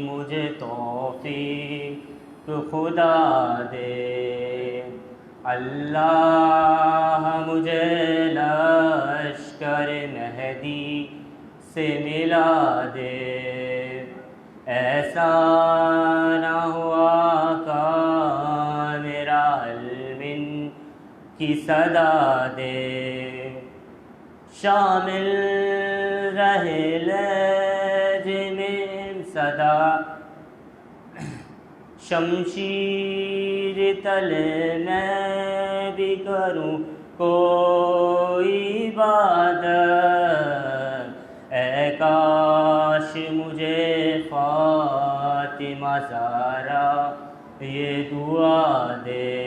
مجھے توفیق خدا دے، اللہ مجھے لشکر مہدی سے ملا دے، ایسا نہ ہوا کہ میرا المن کی صدا دے، شامل رہے لہج میں صدا، شمشیر تلے میں بھی کروں کوئی عبادت، اے کاش مجھے فاطمہ زہرا یہ دعا دے،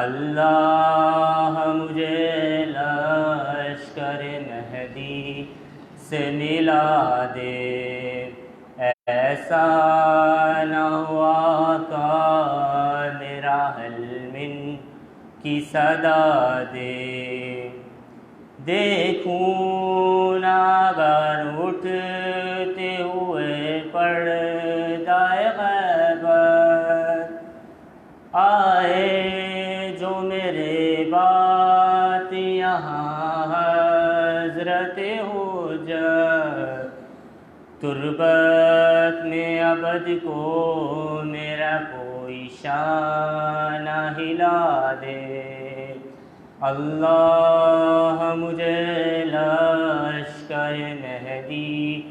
اللہ مجھے لشکر مہدی سے ملا دے، ایسا نہ ہوا کہ میرا المن کی صدا دے، دیکھوں نہ اگر اٹھتے ہوئے پردہ غیبت، آئے جو میرے بات یہاں حضرت حجت، تربت میں ابد کو میرا کوئی شانہ ہلا دے، اللہ مجھے لشکر مہدی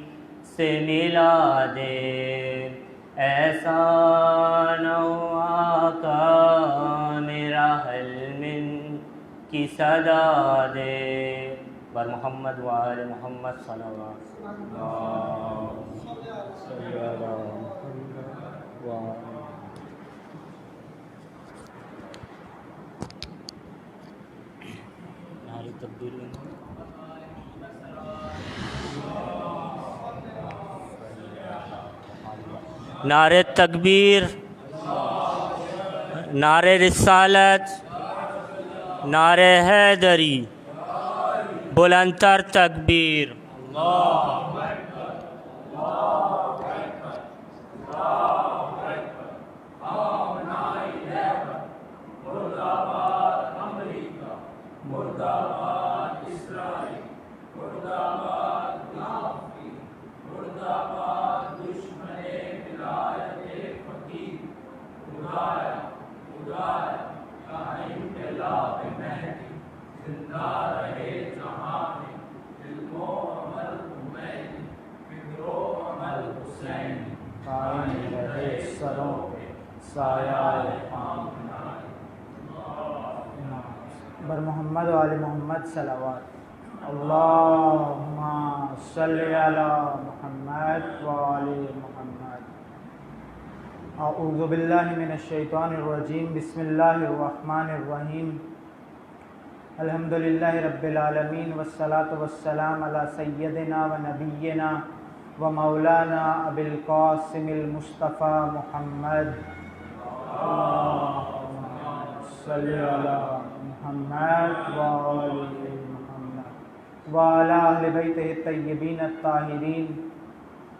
سے ملا دے، ایسا نہ ہوا کہ میرا المن کی صدا دے، بر محمد و آل محمد صلوات نعرہ تکبیر، نعرہ تکبیر، نعرہ رسالت، نعرہ حیدری، بلندتر تکبیر، بر محمد و آل محمد صلوات، اللہم صلی علی محمد و آل محمد۔ اعوذ باللہ من الشیطان الرجیم، بسم اللہ الرحمن الرحیم، الحمدللہ رب العالمین، والصلاة والسلام علی سیدنا و نبینا و مولانا ابی القاسم المصطفیٰ محمد، اللہم صلی علی محمد و آل محمد وعلی اہل بیتہ الطیبین الطاہرین،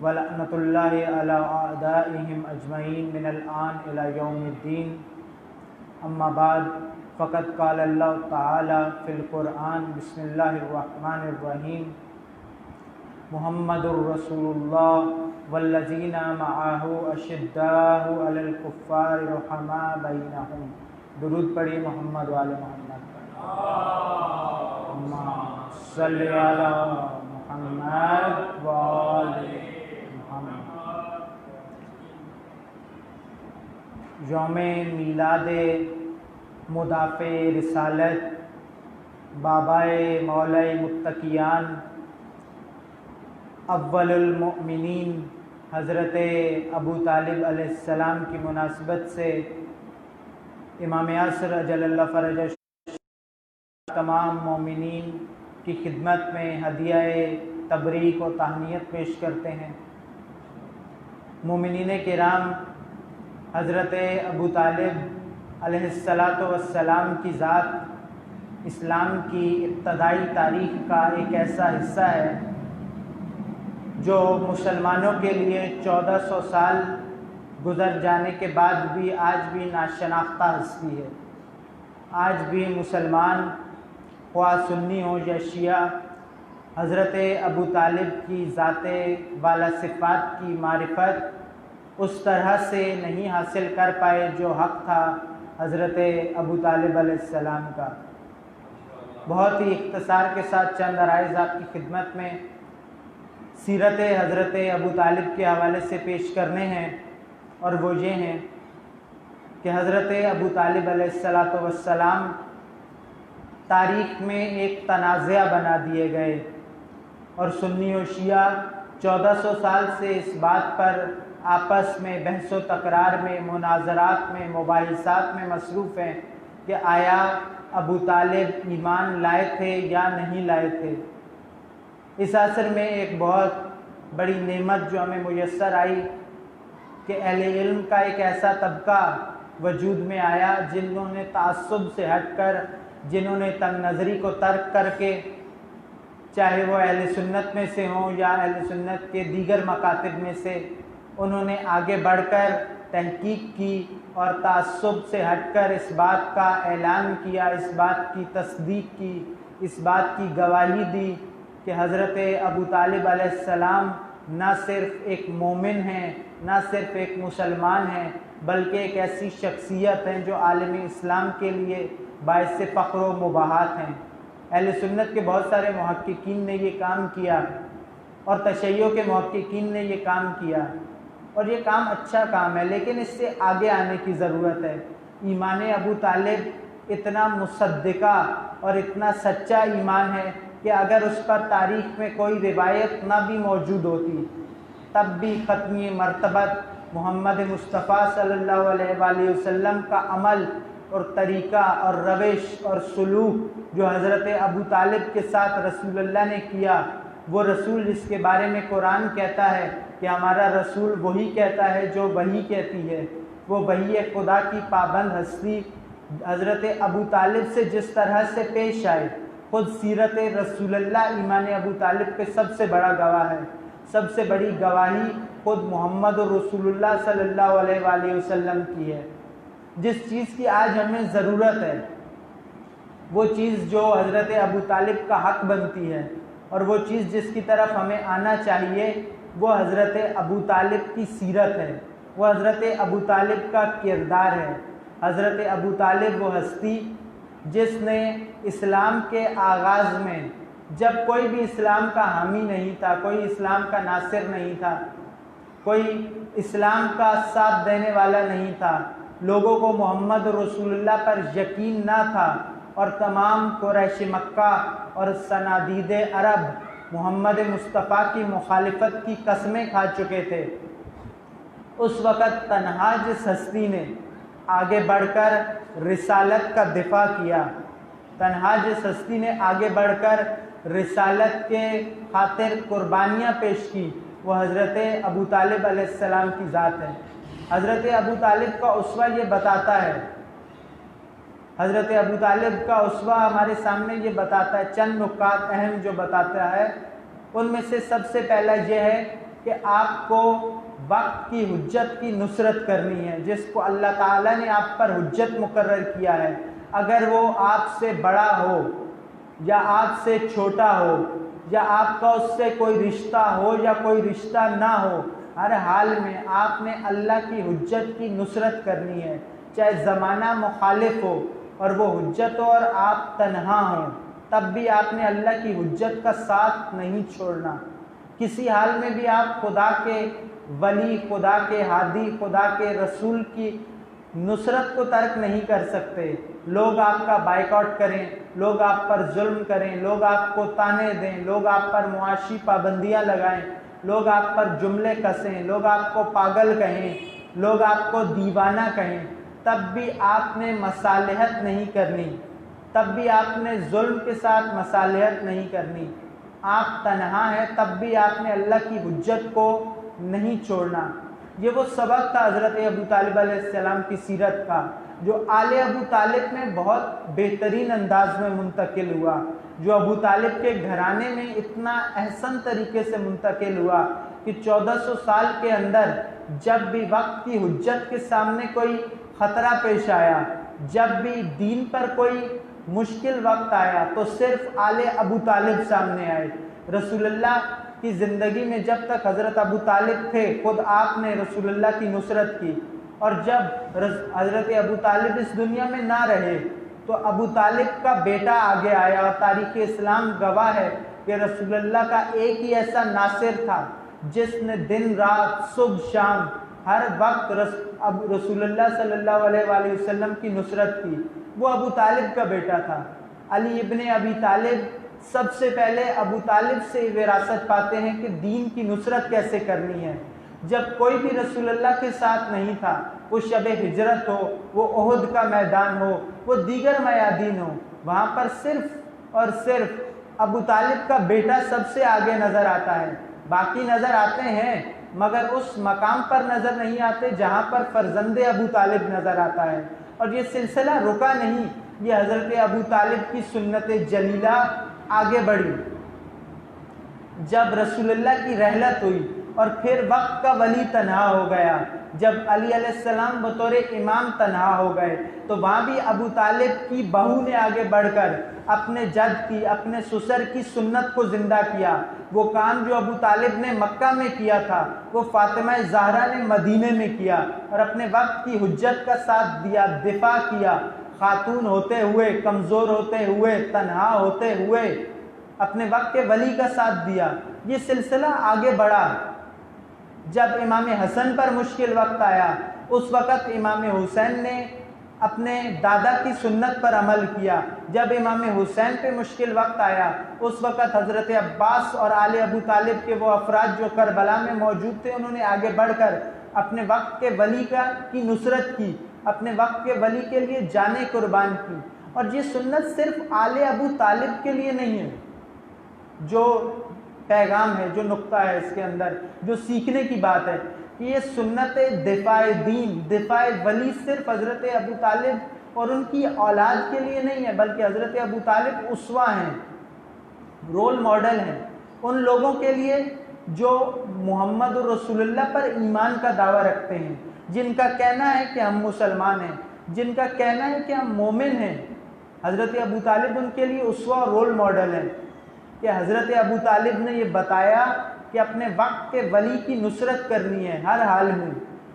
ولعنۃ اللہ علی اعدائہم اجمعین من الآن الی یوم الدین، اما بعد، فقد قال اللہ تعالی فی القرآن، بسم اللہ الرحمن الرحیم، محمد الرسول اللہ والذین معہ اشداء علی الکفار رحماء بینہم۔ درود پڑھیے محمد وآل محمد پر، اللہم صلی علی محمد وآل محمد۔ یوم میلاد مدافع رسالت بابائے مولائے متقیان اول المؤمنین حضرت ابو طالب علیہ السلام کی مناسبت سے امام عصر اجل اللہ فرجہ تمام مومنین کی خدمت میں ہدیہ تبریک و تہنیت پیش کرتے ہیں۔ مومنین کرام، حضرت ابو طالب علیہ السلام کی ذات اسلام کی ابتدائی تاریخ کا ایک ایسا حصہ ہے جو مسلمانوں کے لیے 1400 سال گزر جانے کے بعد بھی آج بھی ناشناختہ ہستی ہے۔ آج بھی مسلمان خواہ سنی ہو یا شیعہ حضرت ابو طالب کی ذات والا صفات کی معرفت اس طرح سے نہیں حاصل کر پائے جو حق تھا حضرت ابو طالب علیہ السلام کا۔ بہت ہی اختصار کے ساتھ چند عرائض آپ کی خدمت میں سیرت حضرت ابو طالب کے حوالے سے پیش کرنے ہیں، اور وہ یہ ہیں کہ حضرت ابو طالب علیہ السلام تاریخ میں ایک تنازعہ بنا دیے گئے، اور سنی و شیعہ 1400 سال سے اس بات پر آپس میں بحث و تکرار میں، مناظرات میں، مباحثات میں مصروف ہیں کہ آیا ابو طالب ایمان لائے تھے یا نہیں لائے تھے۔ اس عصر میں ایک بہت بڑی نعمت جو ہمیں میسر آئی کہ اہل علم کا ایک ایسا طبقہ وجود میں آیا جنہوں نے تعصب سے ہٹ کر، جنہوں نے تنگ نظری کو ترک کر کے، چاہے وہ اہل سنت میں سے ہوں یا اہل سنت کے دیگر مکاتب میں سے، انہوں نے آگے بڑھ کر تحقیق کی اور تعصب سے ہٹ کر اس بات کا اعلان کیا، اس بات کی تصدیق کی، اس بات کی گواہی دی کہ حضرت ابو طالب علیہ السلام نہ صرف ایک مومن ہیں، نہ صرف ایک مسلمان ہیں، بلکہ ایک ایسی شخصیت ہیں جو عالم اسلام کے لیے باعث فخر و مباحات ہیں۔ اہل سنت کے بہت سارے محققین نے یہ کام کیا، اور تشیع کے محققین نے یہ کام کیا، اور یہ کام اچھا کام ہے، لیکن اس سے آگے آنے کی ضرورت ہے۔ ایمان ابو طالب اتنا مصدقہ اور اتنا سچا ایمان ہے کہ اگر اس پر تاریخ میں کوئی روایت نہ بھی موجود ہوتی تب بھی ختمی مرتبت محمد مصطفیٰ صلی اللہ علیہ وآلہ وسلم کا عمل اور طریقہ اور روش اور سلوک جو حضرت ابو طالب کے ساتھ رسول اللہ نے کیا، وہ رسول جس کے بارے میں قرآن کہتا ہے کہ ہمارا رسول وہی کہتا ہے جو وحی کہتی ہے، وہ وحی خدا کی پابند ہستی حضرت ابو طالب سے جس طرح سے پیش آئے، خود سیرت رسول اللہ ایمان ابو طالب کے سب سے بڑا گواہ ہے۔ سب سے بڑی گواہی خود محمد رسول اللہ صلی اللہ علیہ وآلہ وسلم کی ہے۔ جس چیز کی آج ہمیں ضرورت ہے، وہ چیز جو حضرت ابو طالب کا حق بنتی ہے، اور وہ چیز جس کی طرف ہمیں آنا چاہیے، وہ حضرت ابو طالب کی سیرت ہے، وہ حضرت ابو طالب کا کردار ہے۔ حضرت ابو طالب وہ ہستی جس نے اسلام کے آغاز میں، جب کوئی بھی اسلام کا حامی نہیں تھا، کوئی اسلام کا ناصر نہیں تھا، کوئی اسلام کا ساتھ دینے والا نہیں تھا، لوگوں کو محمد رسول اللہ پر یقین نہ تھا، اور تمام قریش مکہ اور صنادید عرب محمد مصطفیٰ کی مخالفت کی قسمیں کھا چکے تھے۔ اس وقت تنہا جس ہستی نے آگے بڑھ کر رسالت کا دفاع کیا، تنہا جس ہستی نے آگے بڑھ کر رسالت کے خاطر قربانیاں پیش کی، وہ حضرت ابو طالب علیہ السلام کی ذات ہے۔ حضرت ابو طالب کا اسوہ یہ بتاتا ہے، حضرت ابو طالب کا اسوہ ہمارے سامنے یہ بتاتا ہے، چند نکات اہم جو بتاتا ہے، ان میں سے سب سے پہلا یہ ہے کہ آپ کو وقت کی حجت کی نصرت کرنی ہے، جس کو اللہ تعالیٰ نے آپ پر حجت مقرر کیا ہے، اگر وہ آپ سے بڑا ہو یا آپ سے چھوٹا ہو، یا آپ کا اس سے کوئی رشتہ ہو یا کوئی رشتہ نہ ہو، ہر حال میں آپ نے اللہ کی حجت کی نصرت کرنی ہے، چاہے زمانہ مخالف ہو اور وہ حجت ہو اور آپ تنہا ہوں، تب بھی آپ نے اللہ کی حجت کا ساتھ نہیں چھوڑنا۔ کسی حال میں بھی آپ خدا کے ولی، خدا کے ہادی، خدا کے رسول کی نصرت کو ترک نہیں کر سکتے۔ لوگ آپ کا بائیکاٹ کریں، لوگ آپ پر ظلم کریں، لوگ آپ کو طعنے دیں، لوگ آپ پر معاشی پابندیاں لگائیں، لوگ آپ پر جملے کسیں، لوگ آپ کو پاگل کہیں، لوگ آپ کو دیوانہ کہیں، تب بھی آپ نے مصالحت نہیں کرنی، تب بھی آپ نے ظلم کے ساتھ مصالحت نہیں کرنی۔ آپ تنہا ہیں تب بھی آپ نے اللہ کی حجت کو نہیں چھوڑنا۔ یہ وہ سبق تھا حضرت ابو طالب علیہ السلام کی سیرت کا، جو آل ابو طالب میں بہت بہترین انداز میں منتقل ہوا، جو ابو طالب کے گھرانے میں اتنا احسن طریقے سے منتقل ہوا کہ 1400 سال کے اندر جب بھی وقت کی حجت کے سامنے کوئی خطرہ پیش آیا، جب بھی دین پر کوئی مشکل وقت آیا تو صرف آل ابو طالب سامنے آئے۔ رسول اللہ کی زندگی میں جب تک حضرت ابو طالب تھے، خود آپ نے رسول اللہ کی نصرت کی، اور جب حضرت ابو طالب اس دنیا میں نہ رہے تو ابو طالب کا بیٹا آگے آیا، اور تاریخ اسلام گواہ ہے کہ رسول اللہ کا ایک ہی ایسا ناصر تھا جس نے دن رات صبح شام ہر وقت رسول اللہ صلی اللہ علیہ وآلہ وسلم کی نصرت کی، وہ ابو طالب کا بیٹا تھا۔ علی ابن ابی طالب سب سے پہلے ابو طالب سے وراثت پاتے ہیں کہ دین کی نصرت کیسے کرنی ہے۔ جب کوئی بھی رسول اللہ کے ساتھ نہیں تھا، وہ شب ہجرت ہو، وہ احد کا میدان ہو، وہ دیگر میادین ہو، وہاں پر صرف اور صرف ابو طالب کا بیٹا سب سے آگے نظر آتا ہے۔ باقی نظر آتے ہیں مگر اس مقام پر نظر نہیں آتے جہاں پر فرزند ابو طالب نظر آتا ہے۔ اور یہ سلسلہ رکا نہیں، یہ حضرت ابو طالب کی سنت جلیلہ آگے بڑھی۔ جب رسول اللہ کی رحلت ہوئی اور پھر وقت کا ولی تنہا ہو گیا، جب علی علیہ السلام بطور امام تنہا ہو گئے، تو وہاں بھی ابو طالب کی بہو نے آگے بڑھ کر اپنے جد کی، اپنے سسر کی سنت کو زندہ کیا۔ وہ کام جو ابو طالب نے مکہ میں کیا تھا، وہ فاطمہ زہرا نے مدینے میں کیا، اور اپنے وقت کی حجت کا ساتھ دیا، دفاع کیا، خاتون ہوتے ہوئے، کمزور ہوتے ہوئے، تنہا ہوتے ہوئے اپنے وقت کے ولی کا ساتھ دیا۔ یہ سلسلہ آگے بڑھا۔ جب امام حسن پر مشکل وقت آیا، اس وقت امام حسین نے اپنے دادا کی سنت پر عمل کیا۔ جب امام حسین پہ مشکل وقت آیا، اس وقت حضرت عباس اور آل ابو طالب کے وہ افراد جو کربلا میں موجود تھے، انہوں نے آگے بڑھ کر اپنے وقت کے ولی کی نصرت کی، اپنے وقت کے ولی کے لیے جانیں قربان کی۔ اور یہ سنت صرف آل ابو طالب کے لیے نہیں ہے۔ جو پیغام ہے، جو نقطہ ہے اس کے اندر، جو سیکھنے کی بات ہے کہ یہ سنت دفاع دین، دفاع ولی صرف حضرت ابو طالب اور ان کی اولاد کے لیے نہیں ہے، بلکہ حضرت ابو طالب اسوہ ہیں، رول ماڈل ہیں ان لوگوں کے لیے جو محمد رسول اللہ پر ایمان کا دعویٰ رکھتے ہیں، جن کا کہنا ہے کہ ہم مسلمان ہیں، جن کا کہنا ہے کہ ہم مومن ہیں۔ حضرت ابو طالب ان کے لیے اسوہ اور رول ماڈل ہیں کہ حضرت ابو طالب نے یہ بتایا کہ اپنے وقت کے ولی کی نصرت کرنی ہے ہر حال میں،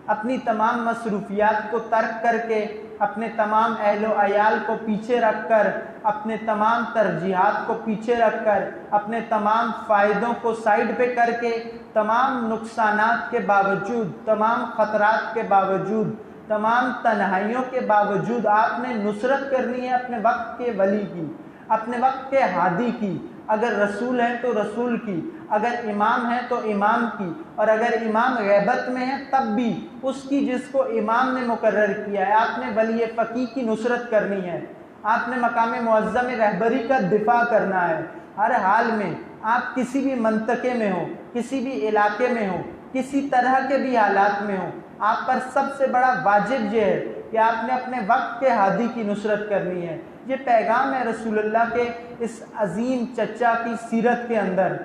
اپنی تمام مصروفیات کو ترک کر کے، اپنے تمام اہل و عیال کو پیچھے رکھ کر، اپنے تمام ترجیحات کو پیچھے رکھ کر، اپنے تمام فائدوں کو سائڈ پہ کر کے، تمام نقصانات کے باوجود، تمام خطرات کے باوجود، تمام تنہائیوں کے باوجود آپ نے نصرت کرنی ہے اپنے وقت کے ولی کی، اپنے وقت کے ہادی کی۔ اگر رسول ہیں تو رسول کی، اگر امام ہیں تو امام کی، اور اگر امام غیبت میں ہے تب بھی اس کی جس کو امام نے مقرر کیا ہے۔ آپ نے ولی فقیہ کی نصرت کرنی ہے، آپ نے مقام معظم رہبری کا دفاع کرنا ہے ہر حال میں۔ آپ کسی بھی منطقے میں ہو، کسی بھی علاقے میں ہو، کسی طرح کے بھی حالات میں ہو، آپ پر سب سے بڑا واجب یہ ہے کہ آپ نے اپنے وقت کے ہادی کی نصرت کرنی ہے۔ یہ پیغام ہے رسول اللہ کے اس عظیم چچا کی سیرت کے اندر۔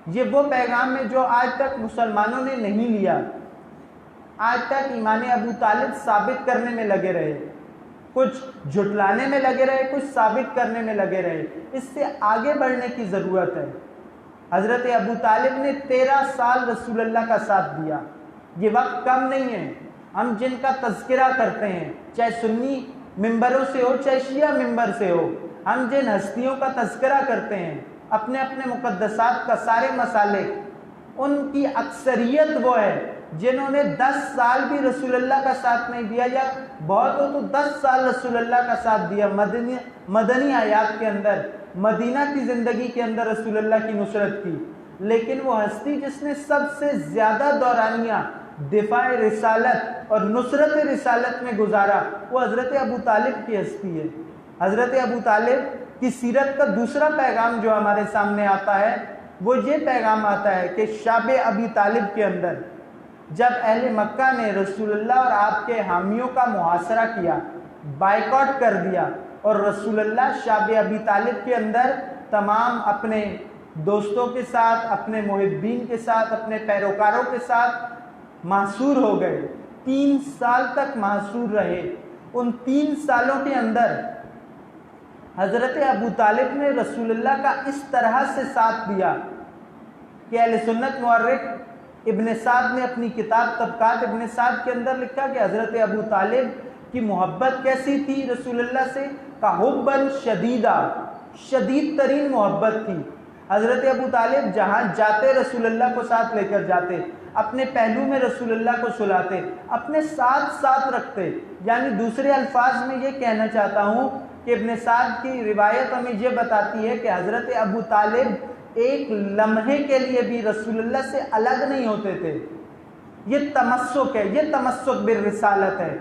یہ وہ پیغام ہے جو آج تک مسلمانوں نے نہیں لیا۔ آج تک ایمان ابو طالب ثابت کرنے میں لگے رہے، کچھ جھٹلانے میں لگے رہے، کچھ ثابت کرنے میں لگے رہے۔ اس سے آگے بڑھنے کی ضرورت ہے۔ حضرت ابو طالب نے 13 سال رسول اللہ کا ساتھ دیا۔ یہ وقت کم نہیں ہے۔ ہم جن کا تذکرہ کرتے ہیں، چاہے سنی ممبروں سے ہو چاہے شیعہ ممبر سے ہو، ہم جن ہستیوں کا تذکرہ کرتے ہیں، اپنے اپنے مقدسات کا سارے مسالک، ان کی اکثریت وہ ہے جنہوں نے 10 سال بھی رسول اللہ کا ساتھ نہیں دیا، یا بہت ہو تو 10 سال رسول اللہ کا ساتھ دیا مدنی حیات کے اندر، مدینہ کی زندگی کے اندر رسول اللہ کی نصرت کی۔ لیکن وہ ہستی جس نے سب سے زیادہ دورانیہ دفاع رسالت اور نصرت رسالت میں گزارا، وہ حضرت ابو طالب کی ہستی ہے۔ حضرت ابو طالب کی سیرت کا دوسرا پیغام جو ہمارے سامنے آتا ہے، وہ یہ پیغام آتا ہے کہ شاب ابی طالب کے اندر جب اہل مکہ نے رسول اللہ اور آپ کے حامیوں کا محاصرہ کیا، بائیکاٹ کر دیا، اور رسول اللہ شاب ابی طالب کے اندر تمام اپنے دوستوں کے ساتھ، اپنے محبین کے ساتھ، اپنے پیروکاروں کے ساتھ محصور ہو گئے، 3 سال تک محصور رہے۔ ان 3 سالوں کے اندر حضرت ابو طالب نے رسول اللہ کا اس طرح سے ساتھ دیا کہ اہل سنت مورخ ابن سعد نے اپنی کتاب طبقات ابن سعد کے اندر لکھا کہ حضرت ابو طالب کی محبت کیسی تھی رسول اللہ سے، کحباً شدیدہ، شدید ترین محبت تھی۔ حضرت ابو طالب جہاں جاتے رسول اللہ کو ساتھ لے کر جاتے، اپنے پہلو میں رسول اللہ کو سلاتے، اپنے ساتھ رکھتے۔ یعنی دوسرے الفاظ میں یہ کہنا چاہتا ہوں کہ ابن سعد کی روایت ہمیں یہ بتاتی ہے کہ حضرت ابو طالب ایک لمحے کے لیے بھی رسول اللہ سے الگ نہیں ہوتے تھے۔ یہ تمسک ہے، یہ تمسک بالرسالت ہے۔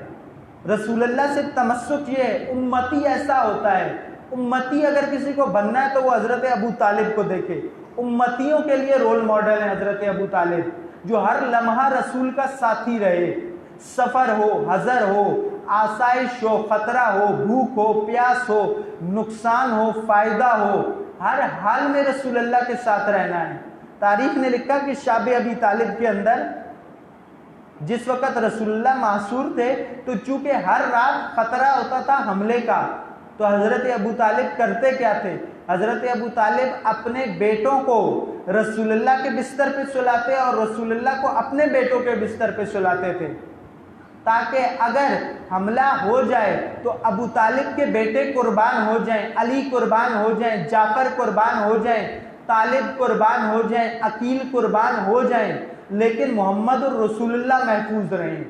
رسول اللہ سے تمسک یہ ہے۔ امتی ایسا ہوتا ہے، امتی اگر کسی کو بننا ہے تو وہ حضرت ابو طالب کو دیکھے۔ امتیوں کے لیے رول ماڈل ہے حضرت ابو طالب، جو ہر لمحہ رسول کا ساتھی رہے، سفر ہو، حضر ہو، آسائش ہو، خطرہ ہو، بھوک ہو، پیاس ہو، نقصان ہو، فائدہ ہو، ہر حال میں رسول اللہ کے ساتھ رہنا ہے۔ تاریخ نے لکھا کہ شاب ابی طالب کے اندر جس وقت رسول اللہ محصور تھے تو چونکہ ہر رات خطرہ ہوتا تھا حملے کا، تو حضرت ابو طالب کرتے کیا تھے؟ حضرت ابو طالب اپنے بیٹوں کو رسول اللہ کے بستر پہ سلاتے اور رسول اللہ کو اپنے بیٹوں کے بستر پہ سلاتے تھے، تاکہ اگر حملہ ہو جائے تو ابو طالب کے بیٹے قربان ہو جائیں، علی قربان ہو جائیں، جعفر قربان ہو جائیں، طالب قربان ہو جائیں، عقیل قربان ہو جائیں، لیکن محمد الرسول اللہ محفوظ رہیں۔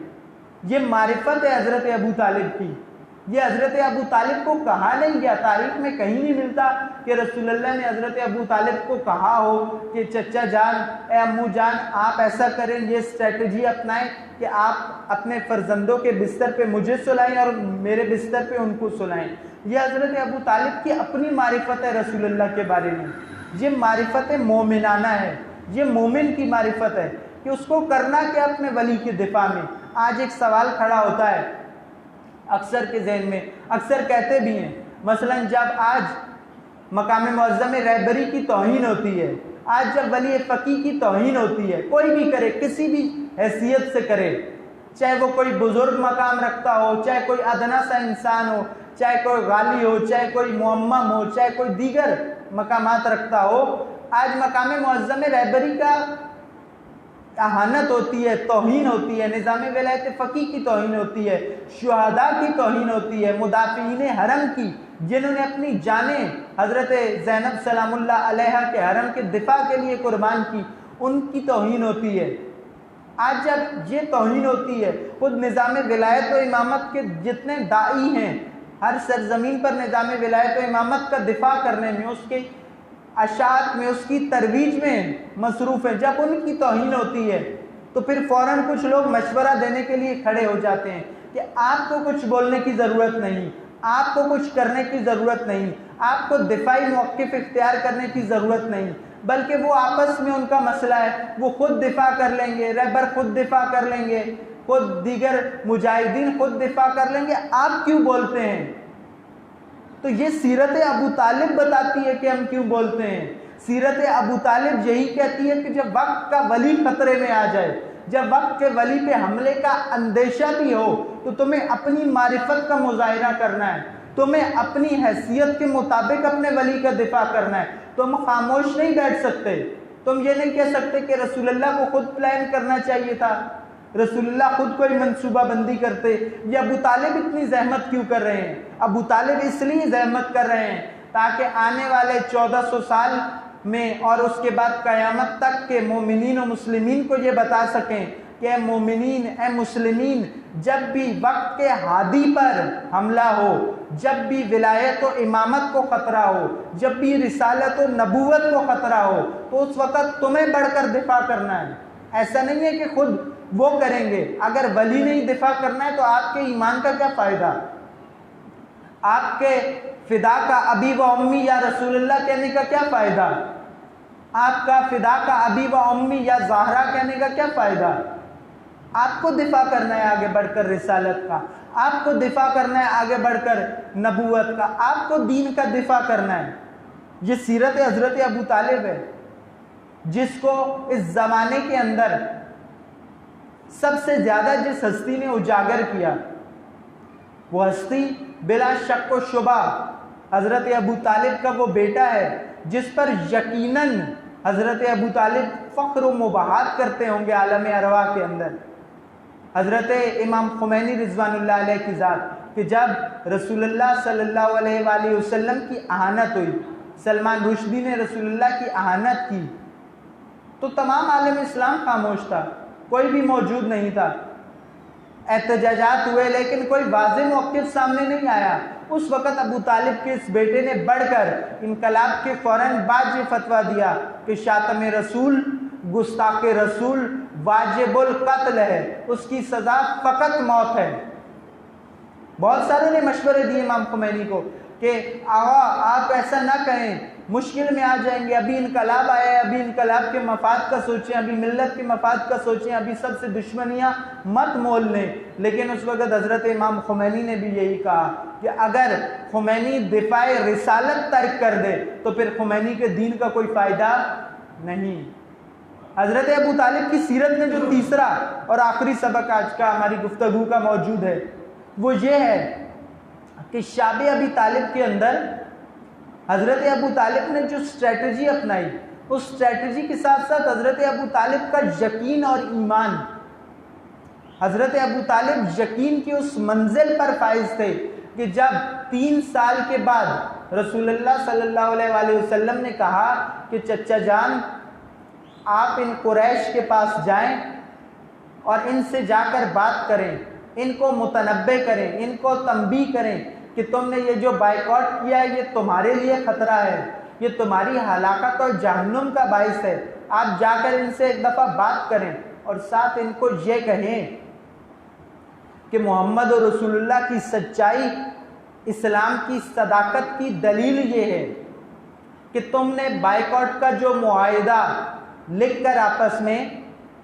یہ معرفت ہے حضرت ابو طالب کی۔ یہ حضرت ابو طالب کو کہا نہیں گیا، تاریخ میں کہیں نہیں ملتا کہ رسول اللہ نے حضرت ابو طالب کو کہا ہو کہ چچا جان، اے امو جان، آپ ایسا کریں، یہ اسٹریٹجی اپنائیں کہ آپ اپنے فرزندوں کے بستر پہ مجھے سلائیں اور میرے بستر پہ ان کو سلائیں۔ یہ حضرت ابو طالب کی اپنی معرفت ہے رسول اللہ کے بارے میں۔ یہ معرفت مومنانہ ہے، یہ مومن کی معرفت ہے کہ اس کو کرنا کیا اپنے ولی کے دفاع میں۔ آج ایک سوال کھڑا ہوتا ہے اکثر کے ذہن میں، اکثر کہتے بھی ہیں، مثلا جب آج مقام معظم رہبری کی توہین ہوتی ہے، آج جب ولی فقیہ کی توہین ہوتی ہے، کوئی بھی کرے، کسی بھی حیثیت سے کرے، چاہے وہ کوئی بزرگ مقام رکھتا ہو، چاہے کوئی ادنا سا انسان ہو، چاہے کوئی غالی ہو، چاہے کوئی معمم ہو، چاہے کوئی دیگر مقامات رکھتا ہو، آج مقام معظم رہبری کا اہانت ہوتی ہے، توہین ہوتی ہے، نظام ولایت فقیہ کی توہین ہوتی ہے، شہداء کی توہین ہوتی ہے، مدافعین حرم کی، جنہوں نے اپنی جانیں حضرت زینب سلام اللہ علیہا کے حرم کے دفاع کے لیے قربان کی، ان کی توہین ہوتی ہے۔ آج جب یہ توہین ہوتی ہے، خود نظام ولایت و امامت کے جتنے داعی ہیں ہر سرزمین پر نظام ولایت و امامت کا دفاع کرنے میں، اس کے اشاعت میں، اس کی ترویج میں مصروف ہیں، جب ان کی توہین ہوتی ہے تو پھر فوراً کچھ لوگ مشورہ دینے کے لیے کھڑے ہو جاتے ہیں کہ آپ کو کچھ بولنے کی ضرورت نہیں، آپ کو کچھ کرنے کی ضرورت نہیں، آپ کو دفاعی موقف اختیار کرنے کی ضرورت نہیں، بلکہ وہ آپس میں ان کا مسئلہ ہے، وہ خود دفاع کر لیں گے، رہبر خود دفاع کر لیں گے، خود دیگر مجاہدین خود دفاع کر لیں گے، آپ کیوں بولتے ہیں؟ تو یہ سیرت ابو طالب بتاتی ہے کہ ہم کیوں بولتے ہیں۔ سیرت ابو طالب یہی کہتی ہے کہ جب وقت کا ولی خطرے میں آ جائے، جب وقت کے ولی پہ حملے کا اندیشہ بھی ہو، تو تمہیں اپنی معرفت کا مظاہرہ کرنا ہے، تمہیں اپنی حیثیت کے مطابق اپنے ولی کا دفاع کرنا ہے۔ تم خاموش نہیں بیٹھ سکتے، تم یہ نہیں کہہ سکتے کہ رسول اللہ کو خود پلان کرنا چاہیے تھا، رسول اللہ خود کوئی منصوبہ بندی کرتے، یہ ابو طالب اتنی زحمت کیوں کر رہے ہیں؟ ابو طالب اس لیے زحمت کر رہے ہیں تاکہ آنے والے 1400 سال میں اور اس کے بعد قیامت تک کے مومنین و مسلمین کو یہ بتا سکیں کہ اے مومنین، اے مسلمین، جب بھی وقت کے ہادی پر حملہ ہو، جب بھی ولایت و امامت کو خطرہ ہو، جب بھی رسالت و نبوت کو خطرہ ہو، تو اس وقت تمہیں بڑھ کر دفاع کرنا ہے۔ ایسا نہیں ہے کہ خود وہ کریں گے۔ اگر ولی نہیں دفاع کرنا ہے تو آپ کے ایمان کا کیا فائدہ؟ آپ کے فدا کا ابی و امی یا رسول اللہ کہنے کا کیا فائدہ؟ آپ کا فدا کا ابی و امی یا زہرا کہنے کا کیا فائدہ؟ آپ کو دفاع کرنا ہے آگے بڑھ کر رسالت کا، آپ کو دفاع کرنا ہے آگے بڑھ کر نبوت کا، آپ کو دین کا دفاع کرنا ہے۔ یہ سیرت حضرت ابو طالب ہے۔ جس کو اس زمانے کے اندر سب سے زیادہ جس ہستی نے اجاگر کیا، وہ ہستی بلا شک و شبہ حضرت ابو طالب کا وہ بیٹا ہے جس پر یقیناً حضرت ابو طالب فخر و مباحات کرتے ہوں گے عالم ارواح کے اندر، حضرت امام خمینی رضوان اللہ علیہ کی ذات، کہ جب رسول اللہ صلی اللہ علیہ وآلہ وسلم کی اہانت ہوئی، سلمان رشدی نے رسول اللہ کی اہانت کی، تو تمام عالم اسلام خاموش تھا، کوئی بھی موجود نہیں تھا، احتجاجات ہوئے لیکن کوئی واضح موقف سامنے نہیں آیا۔ اس وقت ابو طالب کے اس بیٹے نے بڑھ کر انقلاب کے فوراً بعد یہ فتویٰ دیا کہ شاتم رسول، گستاخ رسول واجب القتل ہے، اس کی سزا فقط موت ہے۔ بہت ساروں نے مشورے دیے امام خمینی کو کہ آقا آپ ایسا نہ کہیں، مشکل میں آ جائیں گے، ابھی انقلاب آیا ہے، ابھی انقلاب کے مفاد کا سوچیں، ابھی ملت کے مفاد کا سوچیں، ابھی سب سے دشمنیاں مت مول لیں۔ لیکن اس وقت حضرت امام خمینی نے بھی یہی کہا کہ اگر خمینی دفاع رسالت ترک کر دے تو پھر خمینی کے دین کا کوئی فائدہ نہیں۔ حضرت ابو طالب کی سیرت میں جو تیسرا اور آخری سبق آج کا ہماری گفتگو کا موجود ہے وہ یہ ہے کہ شاب ابی طالب کے اندر حضرت ابو طالب نے جو اسٹریٹجی اپنائی، اس اسٹریٹجی کے ساتھ ساتھ حضرت ابو طالب کا یقین اور ایمان، حضرت ابو طالب یقین کی اس منزل پر فائز تھے کہ جب 3 سال کے بعد رسول اللہ صلی اللہ علیہ وآلہ وسلم نے کہا کہ چچا جان آپ ان قریش کے پاس جائیں اور ان سے جا کر بات کریں، ان کو متنبہ کریں، ان کو تنبیہ کریں کہ تم نے یہ جو بائیکاٹ کیا ہے یہ تمہارے لیے خطرہ ہے، یہ تمہاری ہلاکت اور جہنم کا باعث ہے، آپ جا کر ان سے ایک دفعہ بات کریں اور ساتھ ان کو یہ کہیں کہ محمد رسول اللہ کی سچائی، اسلام کی صداقت کی دلیل یہ ہے کہ تم نے بائیکاٹ کا جو معاہدہ لکھ کر آپس میں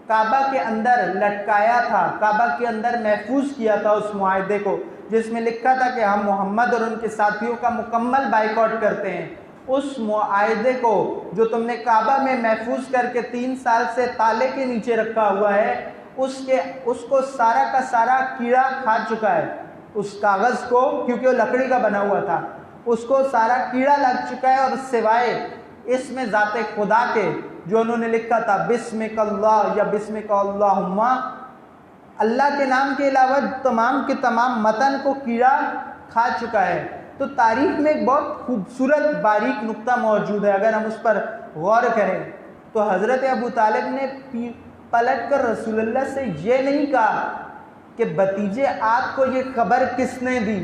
کعبہ کے اندر لٹکایا تھا، کعبہ کے اندر محفوظ کیا تھا اس معاہدے کو، جس میں لکھا تھا کہ ہم محمد اور ان کے ساتھیوں کا مکمل بائیکاٹ کرتے ہیں، اس معاہدے کو جو تم نے کعبہ میں محفوظ کر کے 3 سال سے تالے کے نیچے رکھا ہوا ہے، اس کو سارا کا سارا کیڑا کھا چکا ہے، اس کاغذ کو، کیونکہ وہ لکڑی کا بنا ہوا تھا، اس کو سارا کیڑا لگ چکا ہے، اور سوائے اس میں ذات خدا کے جو انہوں نے لکھا تھا بسمک اللہ یا بسمک اللہم، اللہ کے نام کے علاوہ تمام کے تمام متن کو کیڑا کھا چکا ہے۔ تو تاریخ میں ایک بہت خوبصورت باریک نقطہ موجود ہے، اگر ہم اس پر غور کریں تو حضرت ابو طالب نے پلٹ کر رسول اللہ سے یہ نہیں کہا کہ بھتیجے آپ کو یہ خبر کس نے دی،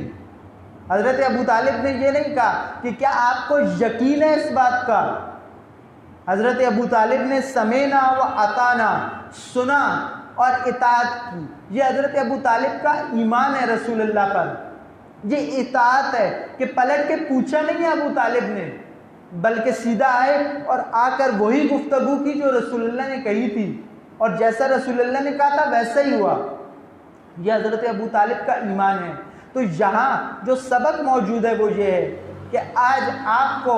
حضرت ابو طالب نے یہ نہیں کہا کہ کیا آپ کو یقین ہے اس بات کا، حضرت ابو طالب نے سمینا و اطاعنا، سنا اور اطاعت کی، یہ حضرت ابو طالب کا ایمان ہے رسول اللہ پر، یہ اطاعت ہے کہ پلٹ کے پوچھا نہیں ہے ابو طالب نے، بلکہ سیدھا آئے اور آ کر وہی گفتگو کی جو رسول اللہ نے کہی تھی، اور جیسا رسول اللہ نے کہا تھا ویسا ہی ہوا، یہ حضرت ابو طالب کا ایمان ہے۔ تو یہاں جو سبق موجود ہے وہ یہ ہے کہ آج آپ کو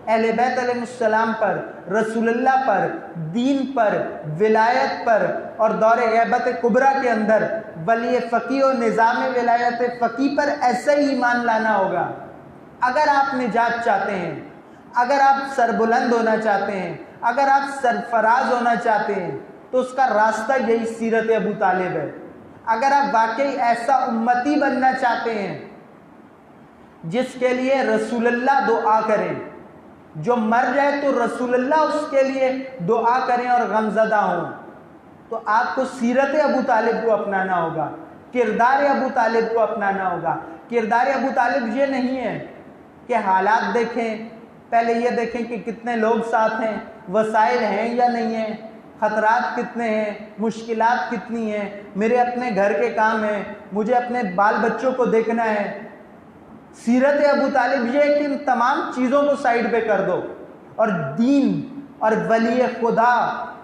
اہل بیت علیہ السلام پر، رسول اللہ پر، دین پر، ولایت پر اور دور غیبت کبریٰ کے اندر ولی فقی و نظام ولایت فقی پر ایسا ہی ایمان لانا ہوگا۔ اگر آپ نجات چاہتے ہیں، اگر آپ سربلند ہونا چاہتے ہیں، اگر آپ سرفراز ہونا چاہتے ہیں تو اس کا راستہ یہی سیرت ابو طالب ہے۔ اگر آپ واقعی ایسا امتی بننا چاہتے ہیں جس کے لیے رسول اللہ دعا کریں، جو مر جائے تو رسول اللہ اس کے لیے دعا کریں اور غمزدہ ہوں، تو آپ کو سیرت ابو طالب کو اپنانا ہوگا، کردار ابو طالب کو اپنانا ہوگا۔ کردار ابو طالب یہ نہیں ہے کہ حالات دیکھیں، پہلے یہ دیکھیں کہ کتنے لوگ ساتھ ہیں، وسائل ہیں یا نہیں ہیں، خطرات کتنے ہیں، مشکلات کتنی ہیں، میرے اپنے گھر کے کام ہیں، مجھے اپنے بال بچوں کو دیکھنا ہے۔ سیرت ابو طالب یہ ہے کہ ان تمام چیزوں کو سائیڈ پہ کر دو اور دین اور ولی خدا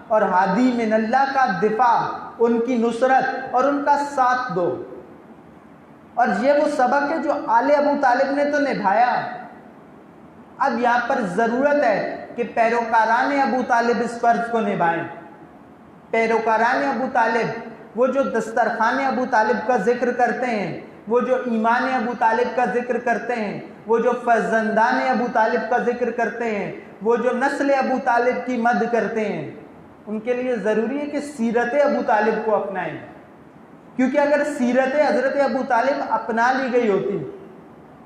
اور ہادی من اللہ کا دفاع، ان کی نصرت اور ان کا ساتھ دو۔ اور یہ وہ سبق ہے جو آل ابو طالب نے تو نبھایا۔ اب یہاں پر ضرورت ہے کہ پیروکاران ابو طالب اس فرض کو نبھائیں۔ پیروکاران ابو طالب، وہ جو دسترخوان ابو طالب کا ذکر کرتے ہیں، وہ جو ایمان ابو طالب کا ذکر کرتے ہیں، وہ جو فرزندان ابو طالب کا ذکر کرتے ہیں، وہ جو نسل ابو طالب کی مد کرتے ہیں، ان کے لیے ضروری ہے کہ سیرت ابو طالب کو اپنائیں، کیونکہ اگر سیرت حضرت ابو طالب اپنا لی گئی ہوتی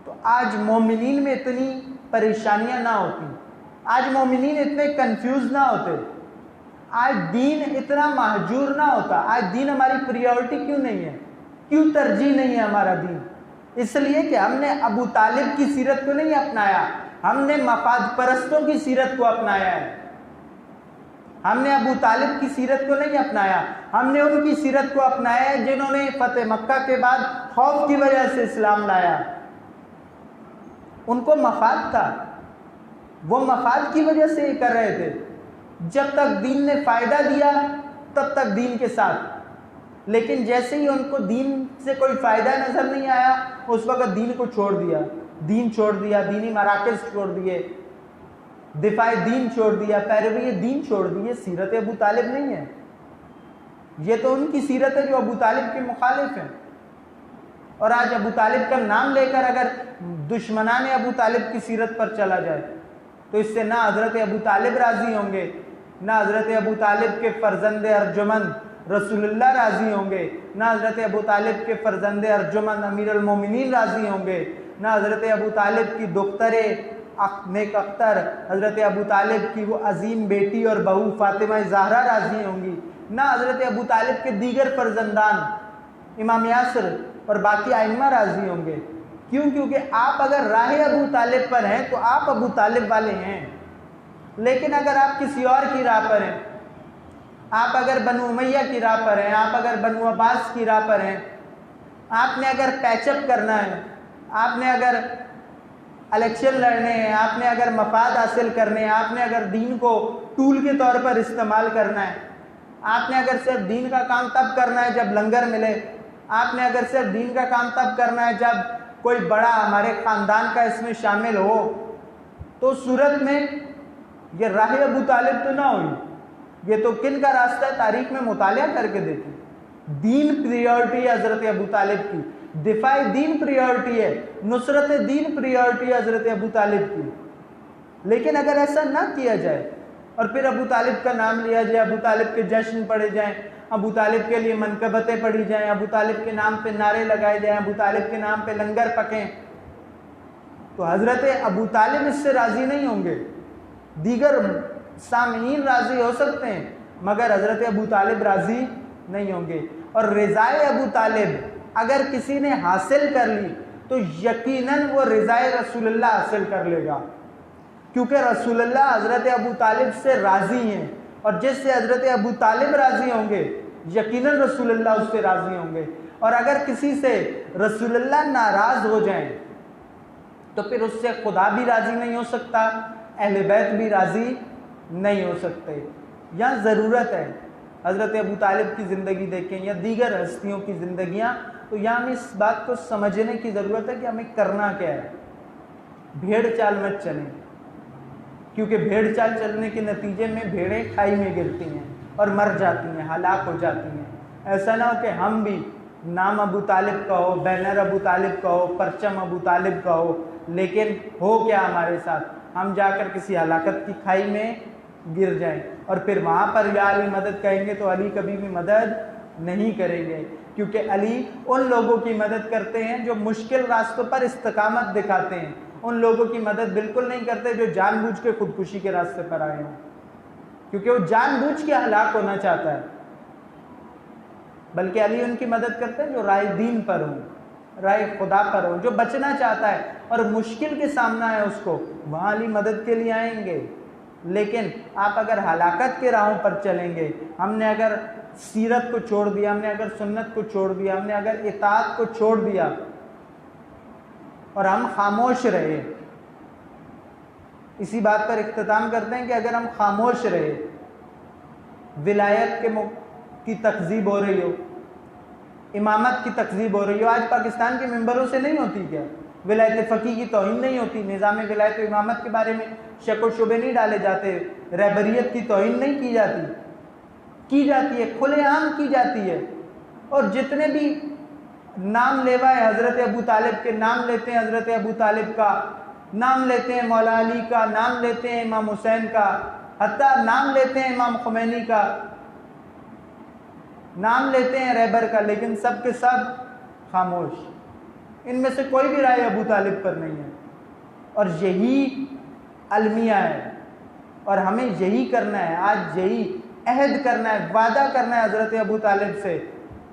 تو آج مومنین میں اتنی پریشانیاں نہ ہوتی، آج مومنین اتنے کنفیوز نہ ہوتے، آج دین اتنا مہجور نہ ہوتا۔ آج دین ہماری پریورٹی کیوں نہیں ہے؟ کیوں ترجیح نہیں ہے ہمارا دین؟ اس لیے کہ ہم نے ابو طالب کی سیرت کو نہیں اپنایا، ہم نے مفاد پرستوں کی سیرت کو اپنایا ہے۔ ہم نے ابو طالب کی سیرت کو نہیں اپنایا، ہم نے ان کی سیرت کو اپنایا ہے جنہوں نے فتح مکہ کے بعد خوف کی وجہ سے اسلام لایا۔ ان کو مفاد تھا، وہ مفاد کی وجہ سے یہ کر رہے تھے۔ جب تک دین نے فائدہ دیا تب تک دین کے ساتھ، لیکن جیسے ہی ان کو دین سے کوئی فائدہ نظر نہیں آیا اس وقت دین کو چھوڑ دیا، دین چھوڑ دیا، دینی مراکز چھوڑ دیے، دفاع دین چھوڑ دیا، پیروی دین چھوڑ دی۔ یہ سیرت ابو طالب نہیں ہے، یہ تو ان کی سیرت ہے جو ابو طالب کے مخالف ہیں۔ اور آج ابو طالب کا نام لے کر اگر دشمنان ابو طالب کی سیرت پر چلا جائے تو اس سے نہ حضرت ابو طالب راضی ہوں گے، نہ حضرت ابو طالب کے فرزند ارجمند رسول اللہ راضی ہوں گے، نہ حضرت ابو طالب کے فرزند ارجمند امیر المومنین راضی ہوں گے، نہ حضرت ابو طالب کی دختر نیک اختر حضرت ابو طالب کی وہ عظیم بیٹی اور بہو فاطمہ زہرا راضی ہوں گی، نہ حضرت ابو طالب کے دیگر فرزندان امام یاسر اور باقی ائمہ راضی ہوں گے۔ کیوں؟ کیونکہ آپ اگر راہ ابو طالب پر ہیں تو آپ ابو طالب والے ہیں، لیکن اگر آپ کسی اور کی راہ پر ہیں، آپ اگر بنو امیہ کی راہ پر ہیں، آپ اگر بنو عباس کی راہ پر ہیں، آپ نے اگر پیچ اپ کرنا ہے، آپ نے اگر الیکشن لڑنے ہیں، آپ نے اگر مفاد حاصل کرنے ہیں، آپ نے اگر دین کو ٹول کے طور پر استعمال کرنا ہے، آپ نے اگر صرف دین کا کام تب کرنا ہے جب لنگر ملے، آپ نے اگر صرف دین کا کام تب کرنا ہے جب کوئی بڑا ہمارے خاندان کا اس میں شامل ہو، تو صورت میں یہ راہ ابو طالب تو نہ ہوئی۔ یہ تو کن کا راستہ ہے؟ تاریخ میں مطالعہ کر کے دیکھیں۔ دین پریورٹی ہے حضرت ابو طالب کی، دفاع دین پریورٹی ہے، نصرت دین پریورٹی ہے حضرت ابو طالب کی۔ لیکن اگر ایسا نہ کیا جائے اور پھر ابو طالب کا نام لیا جائے، ابو طالب کے جشن پڑھے جائیں، ابو طالب کے لیے منقبتیں پڑھی جائیں، ابو طالب کے نام پہ نعرے لگائے جائیں، ابو طالب کے نام پہ لنگر پکیں، تو حضرت ابو طالب اس سے راضی نہیں ہوں گے۔ دیگر سامعین راضی ہو سکتے ہیں مگر حضرت ابو طالب راضی نہیں ہوں گے۔ اور رضائے ابو طالب اگر کسی نے حاصل کر لی تو یقیناً وہ رضائے رسول اللہ حاصل کر لے گا، کیونکہ رسول اللہ حضرت ابو طالب سے راضی ہیں، اور جس سے حضرت ابو طالب راضی ہوں گے یقیناً رسول اللہ اس سے راضی ہوں گے۔ اور اگر کسی سے رسول اللہ ناراض ہو جائیں تو پھر اس سے خدا بھی راضی نہیں ہو سکتا، اہل بیت بھی راضی نہیں ہو سکتے۔ یہاں ضرورت ہے حضرت ابو طالب کی زندگی دیکھیں یا دیگر ہستیوں کی زندگیاں، تو یہاں ہمیں اس بات کو سمجھنے کی ضرورت ہے کہ ہمیں کرنا کیا ہے۔ بھیڑ چال مت چلیں، کیونکہ بھیڑ چال چلنے کے نتیجے میں بھیڑیں کھائی میں گرتی ہیں اور مر جاتی ہیں، ہلاک ہو جاتی ہیں۔ ایسا نہ ہو کہ ہم بھی نام ابو طالب کا ہو، بینر ابو طالب کا ہو، پرچم ابو طالب کا ہو، لیکن ہو کیا ہمارے ساتھ؟ ہم جا کر کسی ہلاکت کی کھائی میں گر جائیں اور پھر وہاں پر یا علی مدد کہیں گے تو علی کبھی بھی مدد نہیں کریں گے، کیونکہ علی ان لوگوں کی مدد کرتے ہیں جو مشکل راستوں پر استقامت دکھاتے ہیں، ان لوگوں کی مدد بالکل نہیں کرتے جو جان بوجھ کے خودکشی کے راستے پر آئے ہوں، کیونکہ وہ جان بوجھ کے ہلاک ہونا چاہتا ہے، بلکہ علی ان کی مدد کرتے ہیں جو رائے دین پر ہوں، رائے خدا پر ہوں، جو بچنا چاہتا ہے اور مشکل کے سامنا ہے اس کو، وہاں علی مدد کے لیے آئیں گے۔ لیکن آپ اگر ہلاکت کے راہوں پر چلیں گے، ہم نے اگر سیرت کو چھوڑ دیا، ہم نے اگر سنت کو چھوڑ دیا، ہم نے اگر اطاعت کو چھوڑ دیا اور ہم خاموش رہے، اسی بات پر اختتام کرتے ہیں کہ اگر ہم خاموش رہے، ولایت کی تکذیب ہو رہی ہو، امامت کی تکذیب ہو رہی ہو، آج پاکستان کے ممبروں سے نہیں ہوتی کیا؟ ولایت فقی کی توہین نہیں ہوتی، نظام ولایت و امامت کے بارے میں شک و شبے نہیں ڈالے جاتے، رہبریت کی توہین نہیں کی جاتی ہے، کھلے عام کی جاتی ہے۔ اور جتنے بھی نام لیوا ہے حضرت ابو طالب کے، نام لیتے ہیں حضرت ابو طالب کا، نام لیتے ہیں مولا علی کا، نام لیتے ہیں امام حسین کا، حتیٰ نام لیتے ہیں امام خمینی کا، نام لیتے ہیں رہبر کا، لیکن سب کے سب خاموش۔ ان میں سے کوئی بھی رائے ابو طالب پر نہیں ہے، اور یہی المیہ ہے، اور ہمیں یہی کرنا ہے، آج یہی عہد کرنا ہے، وعدہ کرنا ہے حضرت ابو طالب سے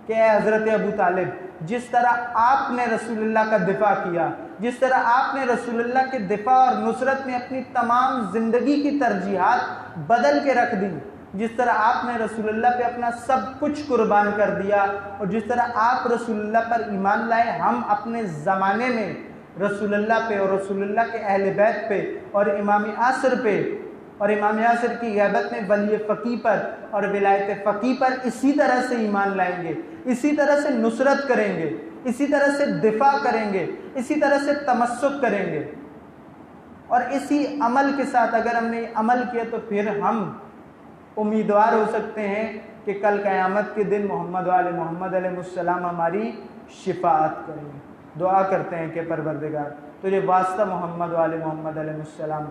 کہ اے حضرت ابو طالب، جس طرح آپ نے رسول اللہ کا دفاع کیا، جس طرح آپ نے رسول اللہ کے دفاع اور نصرت میں اپنی تمام زندگی کی ترجیحات بدل کے رکھ دی، جس طرح آپ نے رسول اللہ پہ اپنا سب کچھ قربان کر دیا، اور جس طرح آپ رسول اللہ پر ایمان لائے، ہم اپنے زمانے میں رسول اللہ پہ اور رسول اللہ کے اہل بیت پہ اور امام عصر پہ اور امام عصر کی غیبت میں ولی فقی پر اور ولایت فقی پر اسی طرح سے ایمان لائیں گے، اسی طرح سے نصرت کریں گے، اسی طرح سے دفاع کریں گے، اسی طرح سے تمسک کریں گے۔ اور اسی عمل کے ساتھ اگر ہم نے عمل کیا تو پھر ہم امیدوار ہو سکتے ہیں کہ کل قیامت کے دن محمد و آل محمد علیہ السلام ہماری شفاعت کریں گے۔ دعا کرتے ہیں کہ پروردگار تجھے واسطہ محمد و آل محمد علیہ السلام